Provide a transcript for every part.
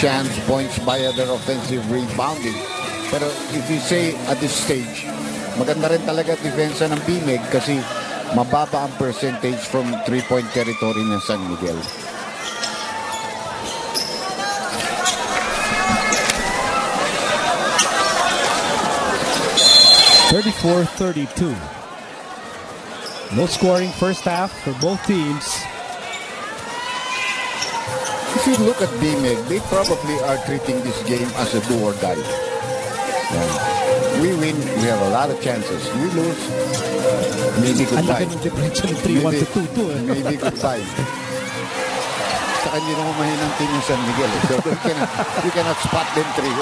chance points via their offensive rebounding. Pero if you say at this stage, maganda rin talaga defensa ng BMEG kasi mababa ang percentage from 3-point territory ng San Miguel. (34-32). No scoring first half for both teams. If you look at BMEG, they probably are treating this game as a do or die. We win, we have a lot of chances. We lose, maybe goodbye. Maybe goodbye. Saka hindi naman mahinang team yung San Miguel. So you cannot spot them 3-1.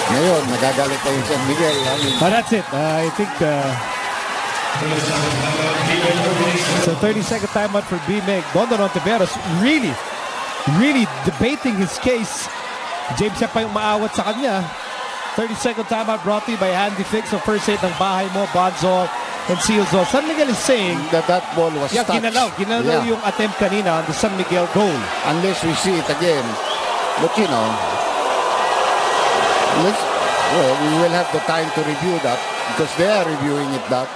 Ngayon, nagagalit tayo yung San Miguel. But that's it. I think it's a 30-second timeout for BMEG. Dondon Hontiveros really debating his case. James siya pa yung maawat sa kanya. 30-second timeout brought to you by Handy Fix. So first aid ng bahay mo, Bonzol and Sealzol. San Miguel is saying that ball was touched. Ginalaw yung attempt kanina on the San Miguel goal. Unless we see it again. But you know, we will have the time to review that because they are reviewing it that.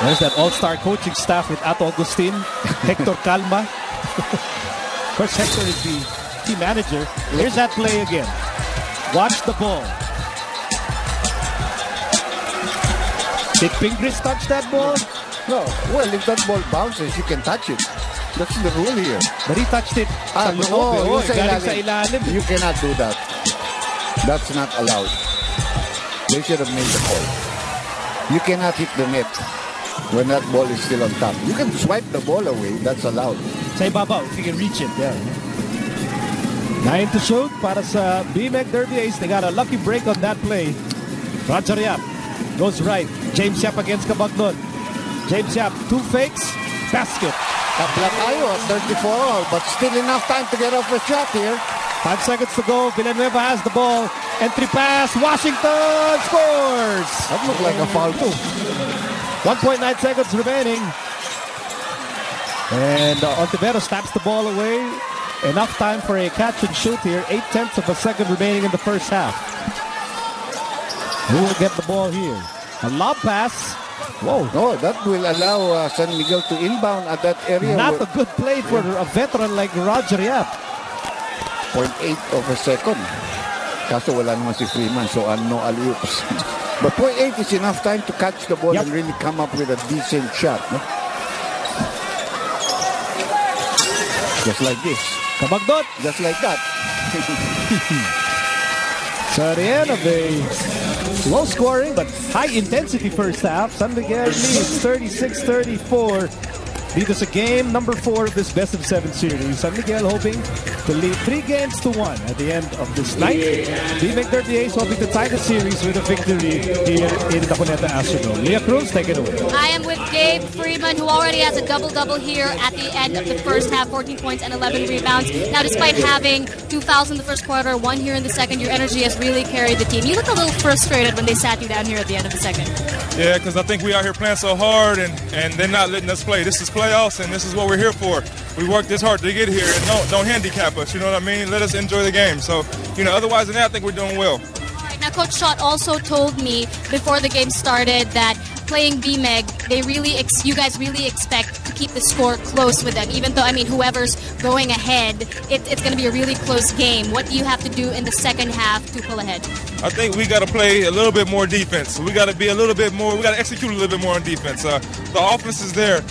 There's that all-star coaching staff with Ato Agustin, Hector Calma. Of course, Hector is the team manager. Here's that play again. Watch the ball. Did Pingris touch that ball? No. Well, if that ball bounces, you can touch it. That's the rule here. But he touched it. No, you cannot do that. That's not allowed. They should have made the call. You cannot hit the net when that ball is still on top. You can swipe the ball away. That's allowed. Sa ibabaw, if you can reach it. Yeah. 9 to shoot para sa BMEG Derby Ace. They got a lucky break on that play. Roger Yap goes right. James Yap against Cabagnon. James Yap, 2 fakes, basket. Kapla tayo, 34 all, but still enough time to get off a shot here. 5 seconds to go. Villanueva has the ball. Entry pass. Washington scores. That looked like a foul too. 1.9 seconds remaining. And Hontiveros taps the ball away. Enough time for a catch and shoot here. 0.8 of a second remaining in the first half. Who will get the ball here? A lob pass. Whoa. No, that will allow San Miguel to inbound at that area. Not a good play for a veteran like Roger Yap. 0.8 of a second. Kaso wala naman si Freeman, so no alley-oops. But 0.8 is enough time to catch the ball and really come up with a decent shot. No? Just like this. Cabagnon. Just like that. So the end of a low scoring but high intensity first half. San Miguel leads 36-34. Dito sa game number 4 of this best of 7 series. San Miguel hoping to lead 3-1 at the end of this night. BMEG Derby Ace hoping to tie the series with a victory here in the Cuneta Astrodome. Leah Cruz, take it away. I am with Gabe Freeman, who already has a double-double here at the end of the first half, 14 points and 11 rebounds. Now, despite having 2 fouls in the first quarter, 1 here in the second, your energy has really carried the team. You look a little frustrated when they sat you down here at the end of the second. Yeah, because I think we out here playing so hard and they're not letting us play. This is playoffs and this is what we're here for. We worked this hard to get here and don't handicap us, you know what I mean? Let us enjoy the game. So, you know, otherwise than that, I think we're doing well. All right, now Coach Schott also told me before the game started that playing BMEG, you guys really expect to keep the score close with them. Even though, I mean, whoever's going ahead, it's going to be a really close game. What do you have to do in the second half to pull ahead? I think we got to play a little bit more defense. We got to be a little bit more. We got to execute a little bit more on defense. The offense is there.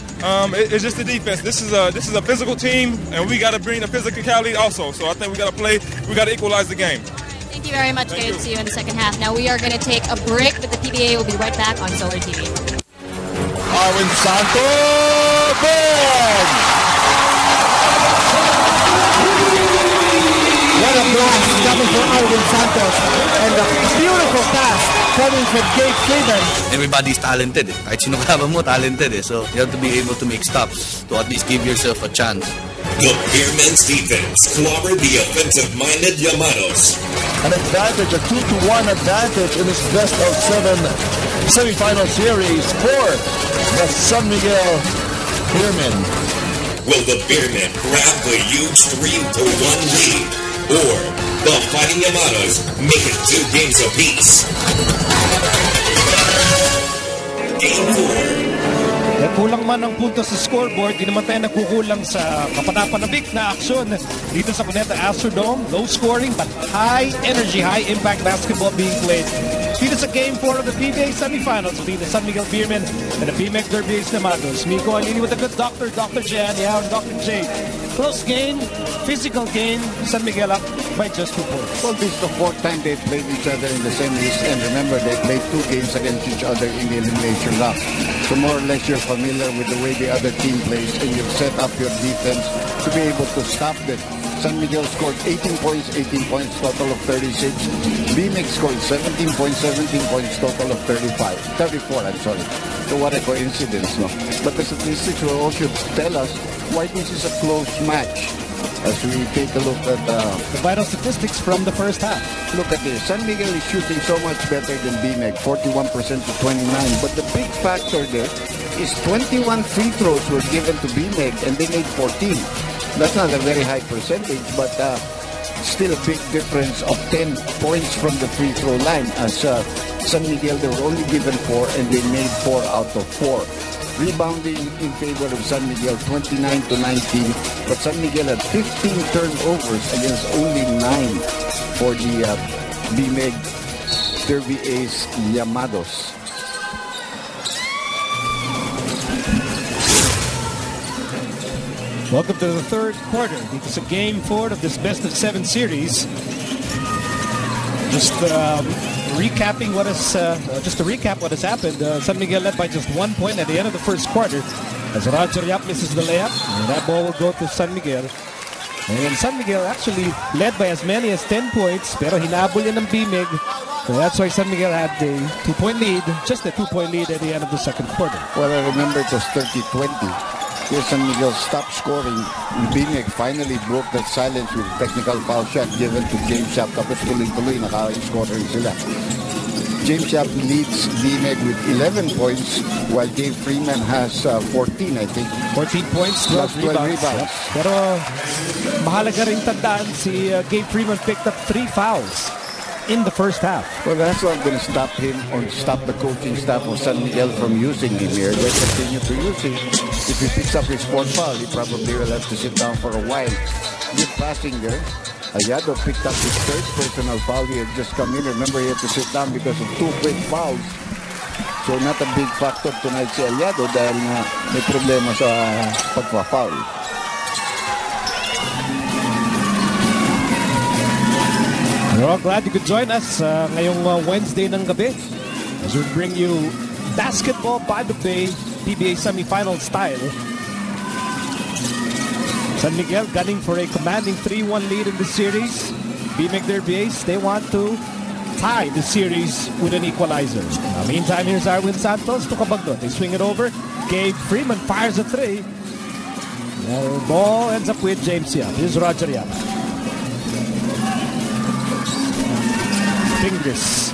It's just the defense. This is a physical team, and we got to bring the physicality also. So I think we got to play. We got to equalize the game. Thank you very much, Gabe. See you in the second half. Now we are going to take a break, but the PBA will be right back on Solar TV. Arwind Santos, boom! What a blast coming from Arwind Santos, and a beautiful pass coming from Gabe Freeman. Everybody's talented. Kahit sino kalaban mo, talented. So you have to be able to make stops to at least give yourself a chance. The Beermen's defense clobbered the offensive-minded Llamados. An advantage, a 2-1 advantage in this best of 7 semifinal series for the San Miguel Beermen. Will the Beermen grab the huge 3-1 lead? Or the Fighting Yamadas make it 2 games apiece? Game 4. At kulang man ang puntos sa scoreboard, di naman tayo nagkukulang sa kapanapanabik na aksyon dito sa Araneta Astrodome. Low scoring but high energy, high impact basketball being played. Dito sa Game 4 of the PBA Semifinals between the San Miguel Beermen and the BMEG Derby Nemados. Miko Alini with a good doctor, Dr. Jan, and Dr. J. Close game, physical game, San Miguel up by just 2 points. Well, this is the 4th time they played each other in the semis, and remember, they played 2 games against each other in the elimination round. So more or less, you're familiar with the way the other team plays, and you've set up your defense to be able to stop them. San Miguel scored 18 points, total of 36. BMEG scored 17 points, total of 34, I'm sorry. So what a coincidence, no? But the statistics will also tell us why this is a close match. As we take a look at the vital statistics from the first half. Look at this. San Miguel is shooting so much better than BMEG, 41% to 29. But the big factor there is 21 free throws were given to BMEG and they made 14. That's not a very high percentage, but still a big difference of 10 points from the free throw line. As San Miguel, they were only given 4 and they made 4 out of 4. Rebounding in favor of San Miguel, 29 to 19. But San Miguel had 15 turnovers against only 9 for the BMEG Derby Ace Yamados. Welcome to the 3rd quarter. It's a Game 4 of this best of 7 series. Just recapping what has, just to recap what has happened. San Miguel led by just 1 point at the end of the 1st quarter. As Roger Yap misses the layup, and that ball will go to San Miguel. And San Miguel actually led by as many as 10 points, pero hinabol yan ng BMEG. So that's why San Miguel had a 2-point lead, just a 2-point lead at the end of the 2nd quarter. Well, I remember it was 30-20. Here San Miguel stopped scoring. BMEG finally broke that silence with a technical foul shot given to James Yap. Tapos tuloy-tuloy, naka-score rin sila. James Yap leads BMEG with 11 points, while Gabe Freeman has 14, I think. 14 points, 12 rebounds. Yep. Pero mahalaga rin tandaan, si Gabe Freeman picked up 3 fouls in the first half. Well, that's not going to stop him or stop the coaching staff of San Miguel from using him here. They continue to use him. If he picks up his 4th foul, he probably will have to sit down for a while. Good passing there. Aliado picked up his 3rd personal foul. He had just come in. Remember, he had to sit down because of 2 quick fouls. So not a big factor tonight si Aliado dahil may problema sa pagpa-foul. We're all glad you could join us ngayong Wednesday ng gabi as we bring you basketball by the Bay, PBA semifinal style. San Miguel gunning for a commanding 3-1 lead in the series. BMEG Derby Ace, they want to tie the series with an equalizer. Meantime, here's Arwind Santos to Kabagdon. They swing it over. Gabe Freeman fires a 3. The ball ends up with James Yap. Here's Roger Yap. Fingers.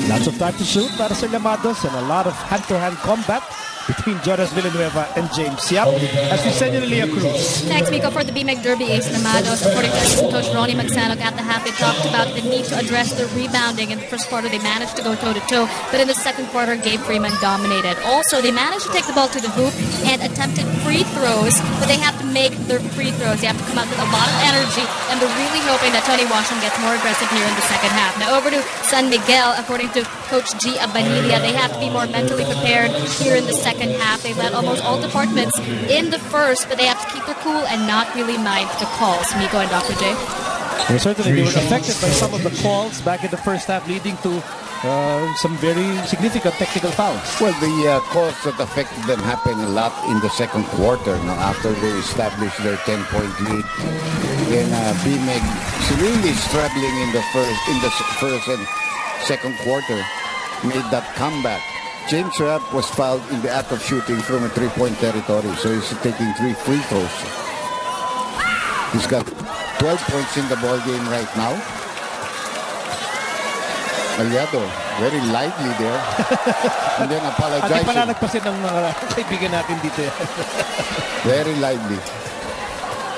Lots of time to shoot para sa Yamados and a lot of hand-to-hand combat between Jonas Villanueva and James Yap. As we send you to Leah Cruz. Thanks, Miko, for the BMEG Derby Ace Nemados. According to assistant coach Ronnie Magsanog at the half, they talked about the need to address the rebounding. In the 1st quarter, they managed to go toe-to-toe, but in the 2nd quarter, Gabe Freeman dominated. Also, they managed to take the ball to the hoop and attempted free throws, but they have to make their free throws. They have to come out with a lot of energy, and they're really hoping that Tony Washam gets more aggressive here in the 2nd half. Now, over to San Miguel. According to Coach G. Abanilla, they have to be more mentally prepared here in the 2nd half. They led almost all departments in the 1st, but they have to keep their cool and not really mind the calls. Miko and Dr. J. Well, certainly they were affected by some of the calls back in the 1st half, leading to some very significant technical fouls. Well, the calls that affected them happened a lot in the 2nd quarter. Now, after they established their 10-point lead, then BMEG really struggling in the first and 2nd quarter, made that comeback. James Yap was fouled in the act of shooting from a 3-point territory, so he's taking 3 free throws. He's got 12 points in the ball game right now. Aliado Very lively there. And then At apologizing. ipanalagpasin ng mga kaibigan natin dito. Very lively.